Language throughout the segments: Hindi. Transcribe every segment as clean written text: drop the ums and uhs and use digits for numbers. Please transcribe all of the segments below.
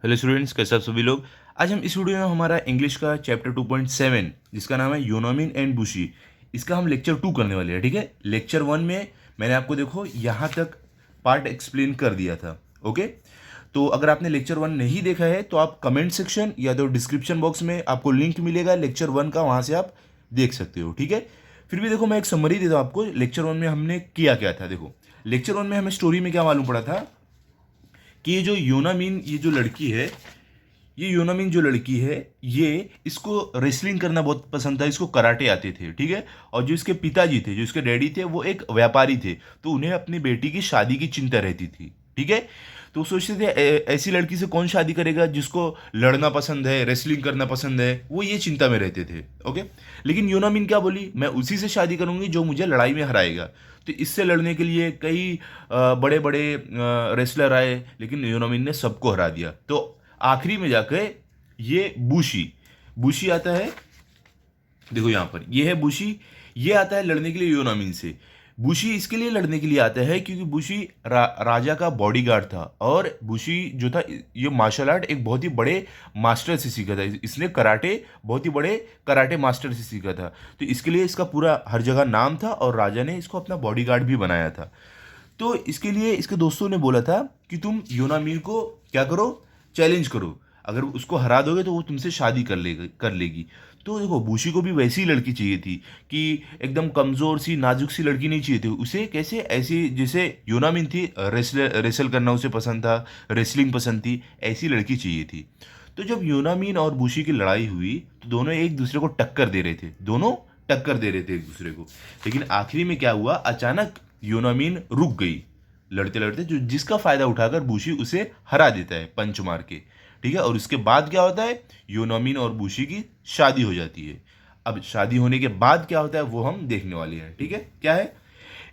हेलो स्टूडेंट्स, कैसे आप सभी लोग। आज हम इस वीडियो में हमारा इंग्लिश का चैप्टर 2.7 जिसका नाम है यूनोमिन एंड बुशी, इसका हम लेक्चर 2 करने वाले हैं। ठीक है, लेक्चर 1 में मैंने आपको देखो यहाँ तक पार्ट एक्सप्लेन कर दिया था। ओके, तो अगर आपने लेक्चर 1 नहीं देखा है तो आप कमेंट सेक्शन या तो डिस्क्रिप्शन बॉक्स में आपको लिंक मिलेगा लेक्चर 1 का, वहाँ से आप देख सकते हो। ठीक है, फिर भी देखो मैं एक समरी देता हूँ आपको। लेक्चर 1 में हमने किया क्या था, देखो लेक्चर 1 में हमें स्टोरी में क्या मालूम पड़ा था कि ये जो यूनामीन, ये जो लड़की है, ये यूनामिन जो लड़की है, ये इसको रेसलिंग करना बहुत पसंद था, इसको कराटे आते थे। ठीक है, और जो इसके पिताजी थे, जो इसके डैडी थे, वो एक व्यापारी थे, तो उन्हें अपनी बेटी की शादी की चिंता रहती थी। ठीक है, तो वो सोचते थे ऐसी लड़की से कौन शादी करेगा जिसको लड़ना पसंद है, रेसलिंग करना पसंद है, वो ये चिंता में रहते थे। ओके, लेकिन यूनामिन क्या बोली, मैं उसी से शादी करूंगी जो मुझे लड़ाई में हराएगा। तो इससे लड़ने के लिए कई बड़े बड़े रेसलर आए, लेकिन यूनामिन ने सबको हरा दिया। तो आखिरी में जाकर ये बूशी बूशी आता है। देखो यहाँ पर ये है बूशी, ये आता है लड़ने के लिए यूनामिन से। बूशी इसके लिए लड़ने के लिए आता है क्योंकि बूशी राजा का बॉडीगार्ड था, और बूशी जो था ये मार्शल आर्ट एक बहुत ही बड़े मास्टर से सीखा था। इसने कराटे बहुत ही बड़े कराटे मास्टर से सीखा था, तो इसके लिए इसका पूरा हर जगह नाम था, और राजा ने इसको अपना बॉडीगार्ड भी बनाया था। तो इसके लिए इसके दोस्तों ने बोला था कि तुम योनामीर को क्या करो, चैलेंज करो, अगर उसको हरा दोगे तो वो तुमसे शादी कर लेगी। तो देखो बूशी को भी वैसी लड़की चाहिए थी कि एकदम कमज़ोर सी नाजुक सी लड़की नहीं चाहिए थी उसे, कैसे ऐसी जैसे योनामिन थी, रेसल करना उसे पसंद था, रेसलिंग पसंद थी, ऐसी लड़की चाहिए थी। तो जब योनामीन और बूशी की लड़ाई हुई तो दोनों एक दूसरे को टक्कर दे रहे थे, दोनों टक्कर दे रहे थे एक दूसरे को। लेकिन आखिरी में क्या हुआ, अचानक यूनामीन रुक गई लड़ते लड़ते, जो जिसका फायदा उठाकर बूशी उसे हरा देता है पंच मार के। ठीक है, और उसके बाद क्या होता है, यूनामीन और बूशी की शादी हो जाती है। अब शादी होने के बाद क्या होता है वो हम देखने वाले हैं। ठीक है, क्या है,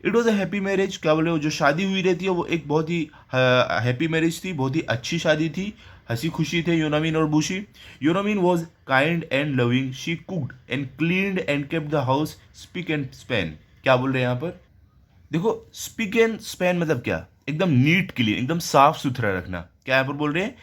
it was a happy marriage. क्या बोले, वो जो शादी हुई रहती है वो एक बहुत ही हैप्पी मैरिज थी, बहुत ही अच्छी शादी थी, हंसी खुशी थे यूनामीन और Bushi. Yonamine was kind and loving, she cooked and cleaned and kept the house, spick and span. क्या बोल रहे हैं यहाँ पर, देखो स्पिक एंड स्पैन मतलब क्या, एकदम नीट क्लीन, एकदम साफ सुथरा रखना। क्या यहाँ पर बोल रहे हैं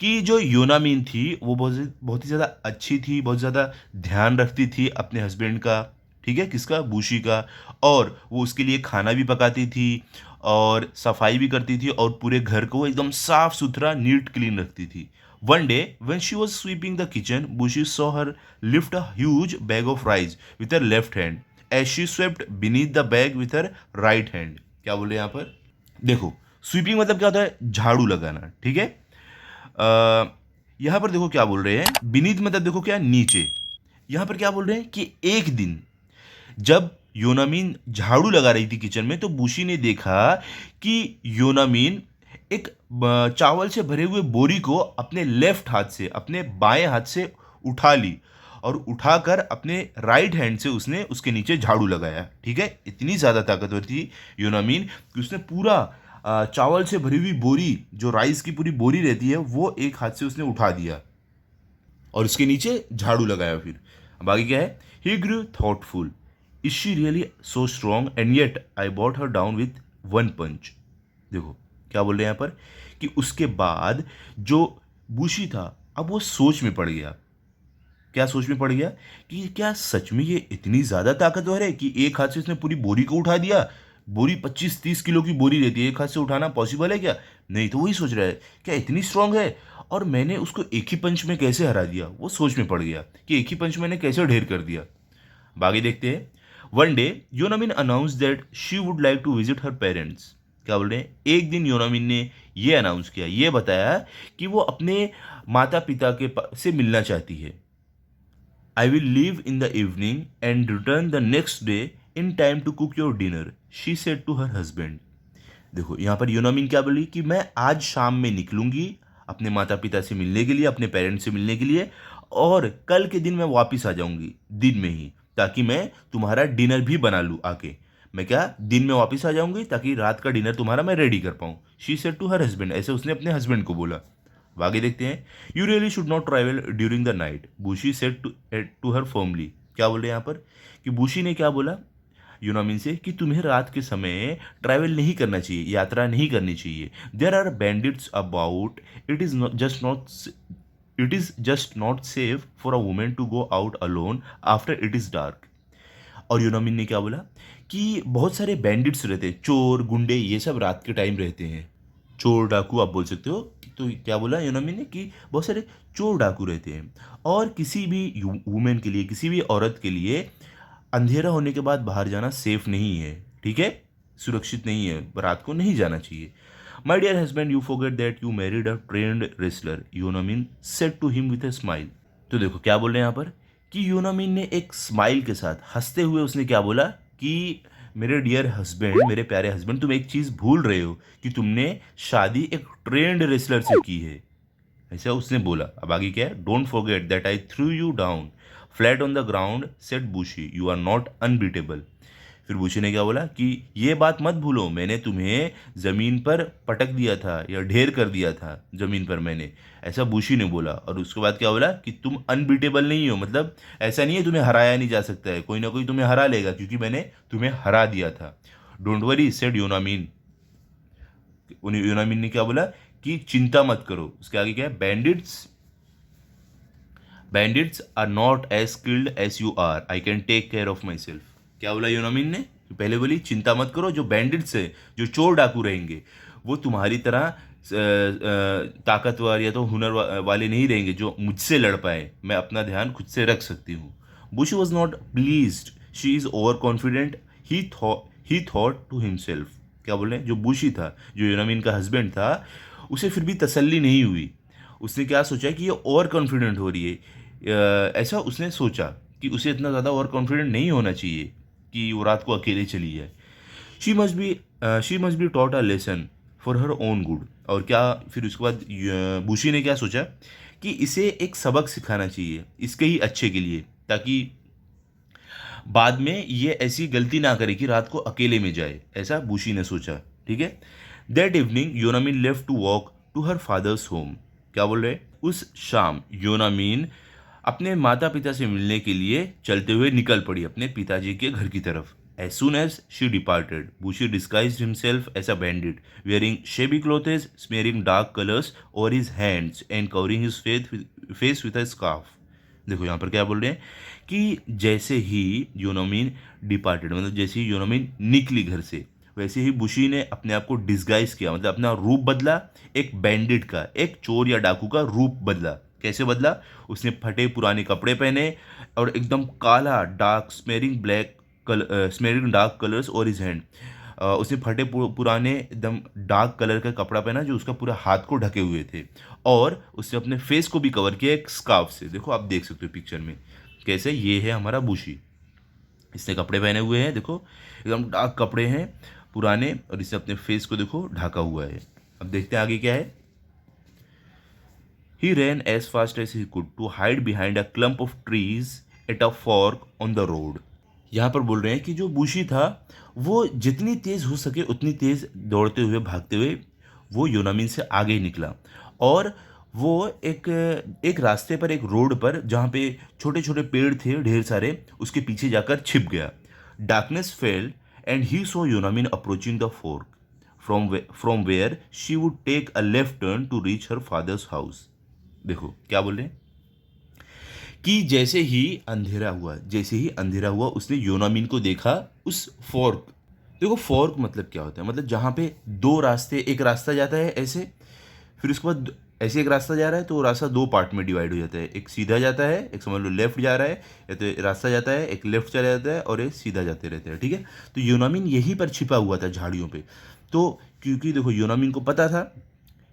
कि जो योनामीन थी वो बहुत बहुत ही ज़्यादा अच्छी थी, बहुत ज़्यादा ध्यान रखती थी अपने हस्बैंड का। ठीक है, किसका, बूशी का। और वो उसके लिए खाना भी पकाती थी और सफाई भी करती थी, और पूरे घर को एकदम साफ सुथरा नीट क्लीन रखती थी। One day when she was sweeping the kitchen, Bushi saw her lift a huge bag of rice with her left hand as she swept beneath the bag with her right hand। क्या बोले यहाँ पर, देखो स्वीपिंग मतलब क्या होता है, झाड़ू लगाना। ठीक है, यहाँ पर देखो क्या बोल रहे हैं, बीनीथ मतलब देखो क्या, नीचे। यहाँ पर क्या बोल रहे हैं कि एक दिन जब योनामीन झाड़ू लगा रही थी किचन में, तो बूशी ने देखा कि योनामीन एक चावल से भरे हुए बोरी को अपने लेफ्ट हाथ से, अपने बाएं हाथ से उठा ली, और उठाकर अपने राइट हैंड से उसने उसके नीचे झाड़ू लगाया। ठीक है, इतनी ज़्यादा ताकतवर थी योनामीन कि उसने पूरा चावल से भरी हुई बोरी, जो राइस की पूरी बोरी रहती है, वो एक हाथ से उसने उठा दिया और उसके नीचे झाड़ू लगाया। फिर अब आगे क्या है, he grew thoughtful, is she really so strong and yet I bought her down with one punch. देखो क्या बोल रहे हैं यहाँ पर कि उसके बाद जो बूशी था, अब वो सोच में पड़ गया। क्या सोच में पड़ गया कि क्या सच में ये इतनी ज़्यादा ताकतवर है कि एक हाथ से उसने पूरी बोरी को उठा दिया। बोरी 25-30 किलो की बोरी रहती है, एक हाथ से उठाना पॉसिबल है क्या, नहीं। तो वही सोच रहा है क्या इतनी स्ट्रांग है, और मैंने उसको एक ही पंच में कैसे हरा दिया। वो सोच में पड़ गया कि एक ही पंच मैंने कैसे ढेर कर दिया। अब आगे देखते हैं। One day Yonamine announce that she would like to visit her parents. क्या बोल रहे हैं, एक दिन योनामिन ने ये अनाउंस किया, ये बताया कि वो अपने माता पिता से मिलना चाहती है। I will leave in the evening and return the next day in time to cook your dinner, she said to her husband. देखो यहाँ पर यूनामीन क्या बोली कि मैं आज शाम में निकलूंगी अपने माता पिता से मिलने के लिए, अपने पेरेंट्स से मिलने के लिए, और कल के दिन मैं वापस आ जाऊंगी दिन में ही, ताकि मैं तुम्हारा डिनर भी बना लूँ आके। मैं क्या, दिन में वापस आ जाऊंगी ताकि रात का डिनर तुम्हारा मैं रेडी कर पाऊँ। She said to her husband, ऐसे उसने अपने हस्बैंड को बोला। अब आगे देखते हैं। You really should not travel during the night, Bushi said to her firmly. क्या बोल रहे हैं यहाँ पर कि बूशी ने क्या बोला यूनामिन से कि तुम्हें रात के समय ट्रैवल नहीं करना चाहिए, यात्रा नहीं करनी चाहिए। There are bandits about, it is just not, it is just not safe for a women to go out alone after it is dark. और यूनामिन ने क्या बोला कि बहुत सारे बैंडिट्स रहते हैं, चोर गुंडे, ये सब रात के टाइम रहते हैं, चोर डाकू आप बोल सकते हो। तो क्या बोला यूनामिन ने कि बहुत सारे चोर डाकू रहते हैं, और किसी भी वुमेन के लिए, किसी भी औरत के लिए अंधेरा होने के बाद बाहर जाना सेफ नहीं है, ठीक है, सुरक्षित नहीं है, रात को नहीं जाना चाहिए। My dear husband, you forget that you married a trained wrestler, Yonamine said to him with a smile. तो देखो क्या बोल रहे हैं यहाँ पर कि यूनामिन ने एक स्माइल के साथ, हंसते हुए उसने क्या बोला कि मेरे डियर हस्बैंड, मेरे प्यारे हस्बैंड, तुम एक चीज़ भूल रहे हो कि तुमने शादी एक ट्रेंड रेसलर से की है, ऐसा उसने बोला। अब आगे क्या है, don't forget that I threw you down flat on the ground said Bushi, you are not unbeatable. फिर बूशी ने क्या बोला कि ये बात मत भूलो, मैंने तुम्हें ज़मीन पर पटक दिया था या ढेर कर दिया था ज़मीन पर मैंने, ऐसा बूशी ने बोला। और उसके बाद क्या बोला कि तुम अनबीटेबल नहीं हो, मतलब ऐसा नहीं है तुम्हें हराया नहीं जा सकता है, कोई ना कोई तुम्हें हरा लेगा क्योंकि मैंने तुम्हें हरा दिया था। डोंट वरी सेड यूनामीन, यूनामीन ने क्या बोला कि चिंता मत करो। उसके आगे क्या है, bandits are not as skilled as you are, I can take care of myself. क्या बोला यूनामीन ने, तो पहले बोली चिंता मत करो, जो बैंडिट्स है, जो चोर डाकू रहेंगे, वो तुम्हारी तरह ताकतवर या तो हुनर वाले नहीं रहेंगे जो मुझसे लड़ पाए, मैं अपना ध्यान खुद से रख सकती हूँ। Bushi was not pleased, she is over confident, he thought to himself. क्या बोल रहे हैं, जो बुशी था, जो यूनामीन का हस्बैंड था, उसे फिर भी तसल्ली नहीं हुई। उसने क्या सोचा कि ये ओवर कॉन्फिडेंट हो रही है, ऐसा उसने सोचा कि उसे इतना ज़्यादा ओवर कॉन्फिडेंट नहीं होना चाहिए कि वो रात को अकेले चली जाए। She must be taught a lesson for her own good. और क्या फिर उसके बाद बुशी ने क्या सोचा कि इसे एक सबक सिखाना चाहिए इसके ही अच्छे के लिए, ताकि बाद में ये ऐसी गलती ना करे कि रात को अकेले में जाए, ऐसा बुशी ने सोचा, ठीक है। That evening Yonamine left to walk to her father's home. क्या बोल रहे, उस शाम योनामीन अपने माता पिता से मिलने के लिए चलते हुए निकल पड़ी अपने पिताजी के घर की तरफ। As soon as she departed, Bushi disguised himself as a bandit, wearing shabby clothes, smearing dark colors over his hands, and covering his face with a scarf. देखो यहाँ पर क्या बोल रहे हैं कि जैसे ही यूनोमिन डिपार्टेड, मतलब जैसे ही यूनोमिन निकली घर से, वैसे ही बुशी ने अपने आप को डिस्गाइज किया, मतलब अपना रूप बदला, एक बैंडिट का, एक चोर या डाकू का रूप बदला। कैसे बदला, उसने फटे पुराने कपड़े पहने और एकदम काला डार्क स्मेरिंग डार्क कलर्स और हिज हैंड, उसने फटे पुराने एकदम डार्क कलर का कपड़ा पहना जो उसका पूरा हाथ को ढके हुए थे, और उसने अपने फेस को भी कवर किया एक स्कार्फ से। देखो आप देख सकते हो पिक्चर में कैसे, ये है हमारा बुशी, इसने कपड़े पहने हुए हैं, देखो एकदम डार्क कपड़े हैं पुराने, और इसने अपने फेस को देखो ढका हुआ है। अब देखते हैं आगे क्या है। He ran as fast as he could to hide behind a clump of trees at a fork on the road. यहाँ पर बोल रहे हैं कि जो बुशी था वो जितनी तेज़ हो सके उतनी तेज़ दौड़ते हुए, भागते हुए वो योनामीन से आगे ही निकला, और वो एक एक रास्ते पर, एक रोड पर जहाँ पे छोटे छोटे पेड़ थे ढेर सारे, उसके पीछे जाकर छिप गया। Darkness fell and he saw Yonamine approaching the fork from where she would take a left turn to reach her father's house. देखो क्या बोल रहे हैं कि जैसे ही अंधेरा हुआ उसने योनामीन को देखा उस फोर्क। देखो फोर्क मतलब क्या होता है, मतलब जहाँ पे दो रास्ते, एक रास्ता जाता है ऐसे, फिर उसके बाद ऐसे एक रास्ता जा रहा है, तो वो रास्ता दो पार्ट में डिवाइड हो जाता है, एक सीधा जाता है, एक समझ लो लेफ्ट जा रहा है, या तो रास्ता जाता है एक लेफ्ट चला जाता है और एक सीधा जाते रहते हैं, ठीक है। तो योनामीन यहीं पर छिपा हुआ था झाड़ियों पे। तो क्योंकि देखो योनामीन को पता था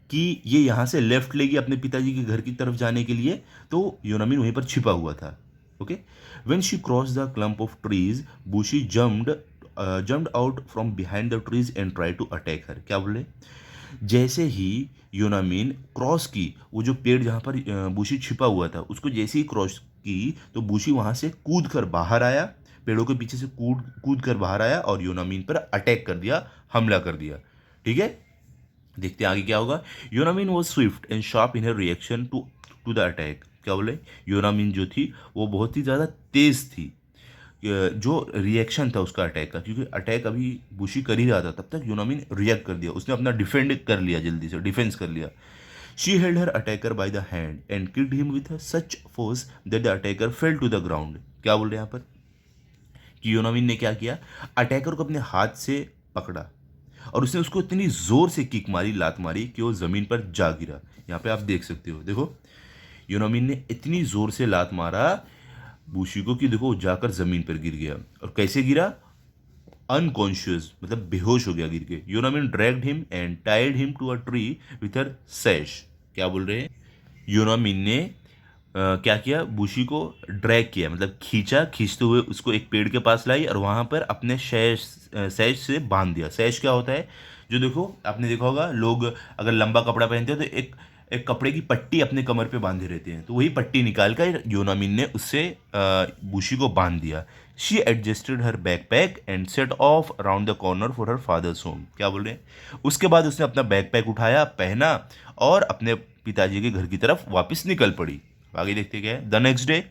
कि ये यहाँ से लेफ्ट लेगी अपने पिताजी के घर की तरफ जाने के लिए, तो योनामीन वहीं पर छिपा हुआ था, okay. When she cross the clump of trees, Bushi jumped out from behind the trees and try to attack her. क्या बोले, जैसे ही योनामीन क्रॉस की, वो जो पेड़ जहाँ पर बुशी छिपा हुआ था उसको जैसे ही क्रॉस की, तो बुशी वहाँ से कूद कर बाहर आया, पेड़ों के पीछे से कूद कूद कर बाहर आया और योनामीन पर अटैक कर दिया, हमला कर दिया, ठीक है। देखते हैं आगे क्या होगा। Yonamine was swift and sharp in her reaction to the attack. क्या बोले, योनामीन जो थी वो बहुत ही ज़्यादा तेज थी जो रिएक्शन था उसका अटैक का, क्योंकि अटैक अभी बुशी कर ही रहा था, तब तक यूनोमी ने रिएक्ट कर दिया, उसने अपना डिफेंड कर लिया, जल्दी से डिफेंस कर लिया। She held her attacker by the hand and kicked him with such force that the attacker fell to the ground. क्या बोल रहे हैं यहाँ पर कि यूनोमिन ने क्या किया, अटैकर को अपने हाथ से पकड़ा और उसने उसको इतनी जोर से किक मारी, लात मारी कि वो जमीन पर जा गिरा। यहाँ पे आप देख सकते हो, देखो यूनोमिन ने इतनी जोर से लात मारा बुशी को कि देखो वो जाकर जमीन पर गिर गया। और कैसे गिरा, अनकॉन्शियस, मतलब बेहोश हो गया गिर के। Yonamine dragged him and tied him to a tree with her sash. क्या बोल रहे हैं, यूनोमिन ने क्या किया, बुशी को ड्रैग किया, मतलब खींचा, खींचते हुए उसको एक पेड़ के पास लाई और वहां पर अपने सैश से बांध दिया। सैश क्या होता है, जो देखो आपने देखा होगा, लोग अगर लंबा कपड़ा पहनते हैं तो एक एक कपड़े की पट्टी अपने कमर पे बांधे रहते हैं, तो वही पट्टी निकाल कर यूनोमिन ने उससे बुशी को बांध दिया। She adjusted her backpack and set of around the corner for her father's home. क्या बोल रहे हैं, उसके बाद उसने अपना बैकपैक उठाया, पहना और अपने पिताजी के घर की तरफ वापस निकल पड़ी। आगे देखते क्या है, the next day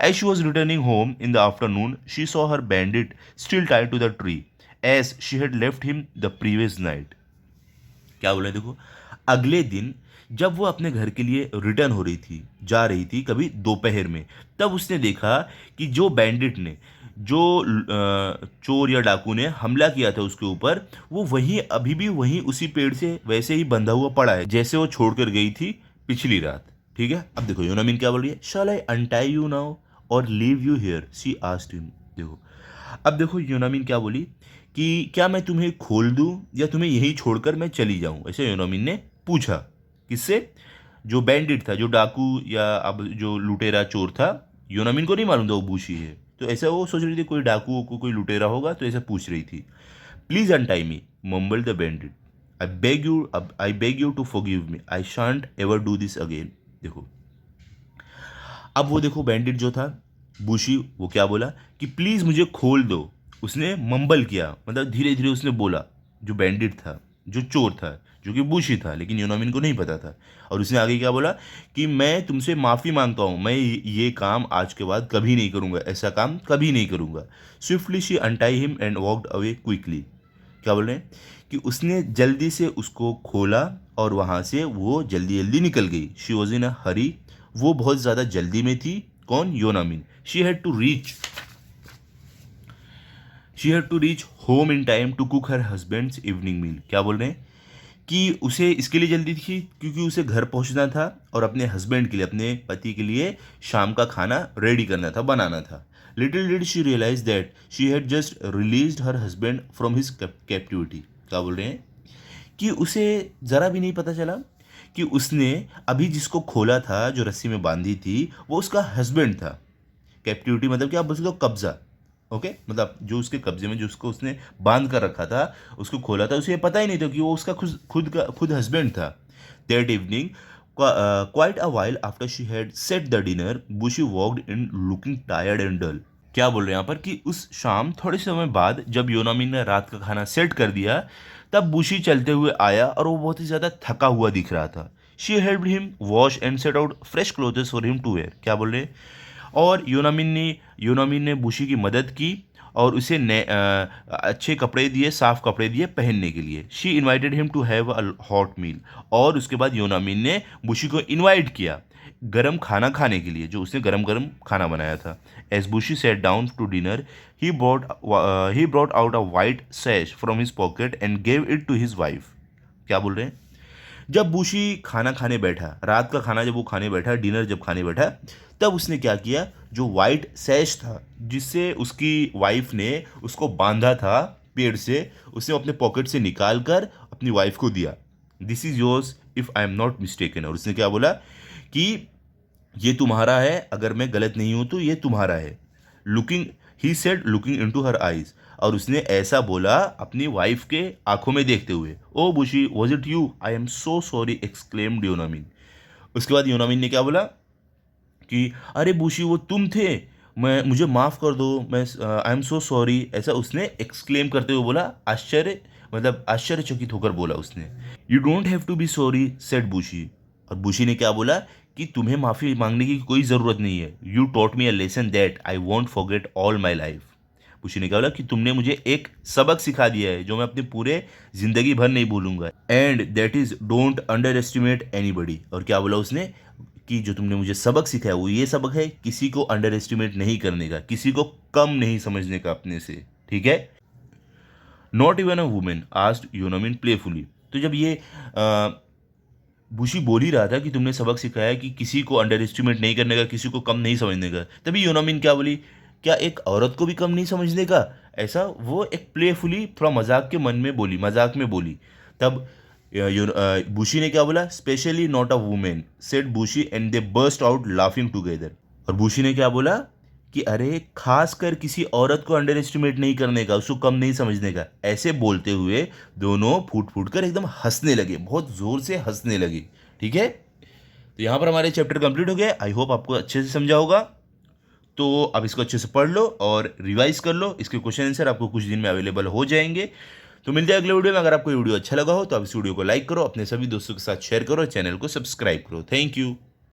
as she was returning home in the afternoon she saw her bandit still tied to the tree as she had left him the previous night. क्या बोले, देखो अगले दिन जब वो अपने घर के लिए रिटर्न हो रही थी, जा रही थी कभी दोपहर में, तब उसने देखा कि जो बैंडिट ने, जो चोर या डाकू ने हमला किया था उसके ऊपर, वो वहीं अभी भी वहीं उसी पेड़ से वैसे ही बंधा हुआ पड़ा है जैसे वो छोड़कर गई थी पिछली रात। ठीक है, अब देखो यूनामिन क्या बोल रही है, शैल आई अनटाई यू नाउ और leave you here, she asked him. देखो अब देखो यूनामिन क्या बोली कि क्या मैं तुम्हें खोल दूं या तुम्हें यहीं छोड़कर मैं चली जाऊं, ऐसे यूनामिन ने पूछा। किससे, जो बैंडिट था, जो डाकू या अब जो लुटेरा चोर था, यूनामिन को नहीं मालूम था वो बूशी है, तो ऐसा वो सोच रही थी कोई डाकू को कोई लुटेरा होगा, तो ऐसा पूछ रही थी। Please untie me mumbled the bandit, I beg you to forgive me, I shan't ever do this again. देखो अब वो देखो बैंडिट जो था बुशी, वो क्या बोला कि प्लीज मुझे खोल दो। उसने मम्बल किया, मतलब धीरे धीरे उसने बोला, जो बैंडिट था, जो चोर था, जो कि बुशी था, लेकिन यूनामिन को नहीं पता था। और उसने आगे क्या बोला कि मैं तुमसे माफ़ी मांगता हूँ, मैं ये काम आज के बाद कभी नहीं करूँगा, ऐसा काम कभी नहीं करूँगा। Swiftly she untie him and walked away quickly. क्या बोल रहे हैं कि उसने जल्दी से उसको खोला और वहाँ से वो जल्दी जल्दी निकल गई। शी वॉज इन अ हरी, वो बहुत ज़्यादा जल्दी में थी। कौन, Yonamine. She had to reach home in time to cook her husband's evening meal. क्या बोल रहे हैं कि उसे इसके लिए जल्दी थी क्योंकि उसे घर पहुंचना था और अपने हस्बैंड के लिए, अपने पति के लिए शाम का खाना रेडी करना था, बनाना था। Little did she realise that she had just released her husband from his captivity. क्या बोल रहे हैं कि उसे ज़रा भी नहीं पता चला कि उसने अभी जिसको खोला था, जो रस्सी में बांधी थी, वो उसका हस्बैंड था। कैप्टिविटी मतलब क्या, उसका कब्जा। ओके, मतलब जो उसके कब्जे में, जो उसको उसने बांध कर रखा था, उसको खोला था, उसे ये पता ही नहीं था कि वो उसका खुद हस्बैंड था। That evening quite a while after she had set the dinner Bushi walked in looking tired and dull. क्या बोल रहे हैं यहाँ पर कि उस शाम थोड़े समय बाद जब योनामिन ने रात का खाना सेट कर दिया, तब बुशी चलते हुए आया और वो बहुत ही ज़्यादा थका हुआ दिख रहा था। She help him wash and set out fresh clothes for him to wear. क्या बोल रहे हैं, और यूनामिन ने बुशी की मदद की और उसे अच्छे कपड़े दिए, साफ कपड़े दिए पहनने के लिए। She invited him to have a hot meal, और उसके बाद यूनामिन ने बुशी को इनवाइट किया गरम खाना खाने के लिए, जो उसने गरम गरम खाना बनाया था। As Bushi set down to dinner he brought out a white sash from his pocket and gave it to his wife. क्या बोल रहे हैं, जब बुशी खाना खाने बैठा, रात का खाना जब वो खाने बैठा, डिनर जब खाने बैठा, तब उसने क्या किया, जो वाइट सैश था जिससे उसकी वाइफ ने उसको बांधा था पेड़ से, उसने अपने पॉकेट से निकाल कर अपनी वाइफ को दिया। This is yours if I am not mistaken. और उसने क्या बोला कि ये तुम्हारा है, अगर मैं गलत नहीं हूं तो ये तुम्हारा है। Looking, he said looking into her eyes, और उसने ऐसा बोला अपनी वाइफ के आंखों में देखते हुए। Oh Bushi, was it you, I am so sorry, exclaimed Yonamine. उसके बाद यूनामिन ने क्या बोला कि अरे बुशी, वो तुम थे, मैं, मुझे माफ़ कर दो, मैं, आई एम सो सॉरी, ऐसा उसने एक्सक्लेम करते हुए बोला। आश्चर्य, मतलब आश्चर्यचकित होकर बोला उसने। You don't have to be sorry said Bushi. और बुशी ने क्या बोला कि तुम्हें माफ़ी मांगने की कोई ज़रूरत नहीं है। You taught me a lesson that I won't forget all my life. Bushi ने क्या बोला कि तुमने मुझे एक सबक सिखा दिया है जो मैं अपने पूरे ज़िंदगी भर नहीं भूलूंगा, and that is don't under estimate anybody. और क्या बोला उसने कि जो तुमने मुझे सबक सिखाया वो ये सबक है, किसी को अंडर एस्टिमेट नहीं करने का, किसी को कम नहीं समझने का अपने से, ठीक है। Not even a woman asked Yonamine playfully. तो जब ये बुशी बोल ही रहा था कि तुमने सबक सिखाया कि किसी को अंडर एस्टिमेट नहीं करने का, किसी को कम नहीं समझने का, तभी यूनोमिन क्या बोली, क्या एक औरत को भी कम नहीं समझने का, ऐसा वो एक प्लेफुली थोड़ा मजाक के मन में बोली, मजाक में बोली। तब बुशी ने क्या बोला, especially not a women said Bushi and they burst out laughing together. और बुशी ने क्या बोला कि अरे खास कर किसी औरत को अंडर एस्टिमेट नहीं करने का, उसको कम नहीं समझने का, ऐसे बोलते हुए दोनों फूट फूट कर एकदम हंसने लगे, बहुत जोर से हंसने लगे, ठीक है। तो यहाँ पर हमारे चैप्टर कंप्लीट हो गया। आई होप आपको अच्छे से समझा होगा। तो आप इसको अच्छे से पढ़ लो और रिवाइज कर लो, इसके क्वेश्चन आंसर आपको कुछ दिन में अवेलेबल हो जाएंगे। तो मिलते हैं अगले वीडियो में। अगर आपको ये वीडियो अच्छा लगा हो तो आप इस वीडियो को लाइक करो, अपने सभी दोस्तों के साथ शेयर करो, चैनल को सब्सक्राइब करो। Thank you.